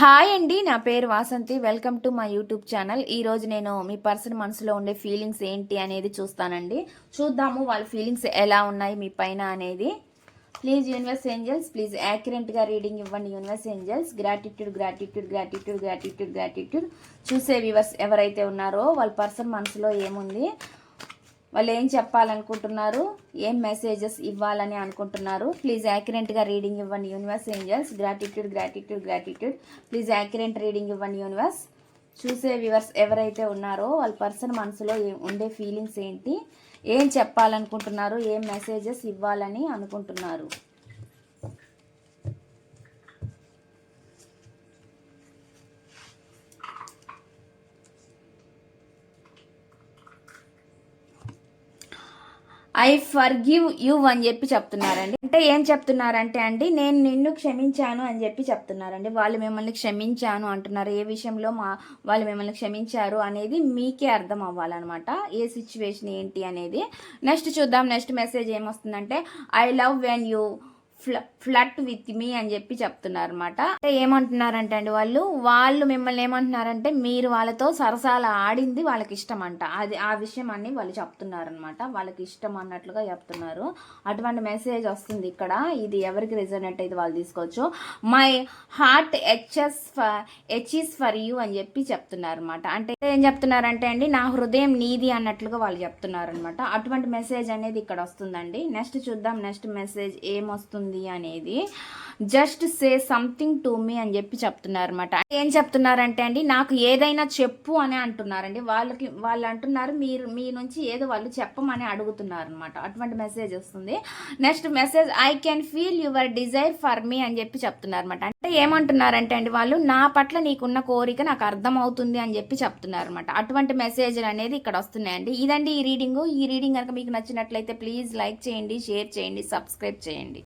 Hi అండి, నా పేరు Vasanthi. Welcome to my YouTube channel. ఈరోజు నేను మీ పర్సన్ మనసులో ఉండే ఫీలింగ్స్ ఏంటి అనేది చూస్తానండి. చూద్దాము వాళ్ళ ఫీలింగ్స్ ఎలా ఉన్నాయి మీ పైన అనేది. ప్లీజ్ యూనివర్స్ ఏంజల్స్, ప్లీజ్ యాక్యురేట్గా రీడింగ్ ఇవ్వండి universe angels. Gratitude gratitude gratitude gratitude gratitude. చూసే వ్యూవర్స్ ఎవరైతే ఉన్నారో వాళ్ళ పర్సన్ మనసులో ఏముంది, వాళ్ళు ఏం చెప్పాలనుకుంటున్నారు, ఏం మెసేజెస్ ఇవ్వాలని అనుకుంటున్నారు. ప్లీజ్ యాక్యురేట్గా రీడింగ్ ఇవ్వండి universe angels. Gratitude gratitude gratitude. Please accurate reading ఇవ్వండి యూనివర్స్. చూసే వ్యూవర్స్ ఎవరైతే ఉన్నారో వాళ్ళ పర్సన్ మనసులో ఉండే ఫీలింగ్స్ ఏంటి, ఏం చెప్పాలనుకుంటున్నారు, ఏం మెసేజెస్ ఇవ్వాలని అనుకుంటున్నారు. ఐ ఫర్గివ్ యూ అని చెప్పి చెప్తున్నారండి. అంటే ఏం చెప్తున్నారంటే అండి, నేను నిన్ను క్షమించాను అని చెప్పి చెప్తున్నారండి. వాళ్ళు మిమ్మల్ని క్షమించాను అంటున్నారు. ఏ విషయంలో వాళ్ళు మిమ్మల్ని క్షమించారు అనేది మీకే అర్థం అవ్వాలన్నమాట. ఏ సిచ్యువేషన్ ఏంటి అనేది. నెక్స్ట్ చూద్దాం. నెక్స్ట్ మెసేజ్ ఏమొస్తుందంటే, I love when you flirt with me అని చెప్పి చెప్తున్నారు అనమాట. అంటే ఏమంటున్నారంటే అండి, వాళ్ళు మిమ్మల్ని ఏమంటున్నారంటే, మీరు వాళ్ళతో సరసాల ఆడింది వాళ్ళకి ఇష్టం అంట. అది ఆ విషయం అన్ని వాళ్ళు చెప్తున్నారనమాట. వాళ్ళకి ఇష్టం అన్నట్లుగా చెప్తున్నారు. అటువంటి మెసేజ్ వస్తుంది ఇక్కడ. ఇది ఎవరికి రిజనేట్ అయితే వాళ్ళు తీసుకోవచ్చు. మై హార్ట్ హెచ్ఈస్ ఫర్ యూ అని చెప్పి చెప్తున్నారు అనమాట. అంటే ఏం చెప్తున్నారంటే అండి, నా హృదయం నీది అన్నట్లుగా వాళ్ళు చెప్తున్నారు అనమాట. అటువంటి మెసేజ్ అనేది ఇక్కడ వస్తుందండి. నెక్స్ట్ చూద్దాం. నెక్స్ట్ మెసేజ్ ఏమొస్తుంది అనేది. Just say something to me అని చెప్పి చెప్తున్నారు అనమాట. ఏం చెప్తున్నారంటే అండి, నాకు ఏదైనా చెప్పు అని అంటున్నారండి. వాళ్ళు అంటున్నారు, మీ నుంచి ఏదో వాళ్ళు చెప్పమని అడుగుతున్నారు అనమాట. అటువంటి మెసేజ్ వస్తుంది. Next message, I can feel your desire for me అని చెప్పి చెప్తున్నారు అనమాట. అంటే ఏమంటున్నారంటే అండి, వాళ్ళు నా పట్ల నీకున్న కోరిక నాకు అర్థం అవుతుంది అని చెప్పి చెప్తున్నారు అనమాట. అటువంటి మెసేజ్లు అనేది ఇక్కడ వస్తున్నాయండి. ఇదండి ఈ రీడింగ్. ఈ రీడింగ్ కనుక మీకు నచ్చినట్లయితే ప్లీజ్ లైక్ చేయండి, షేర్ చేయండి, సబ్స్క్రైబ్ చేయండి.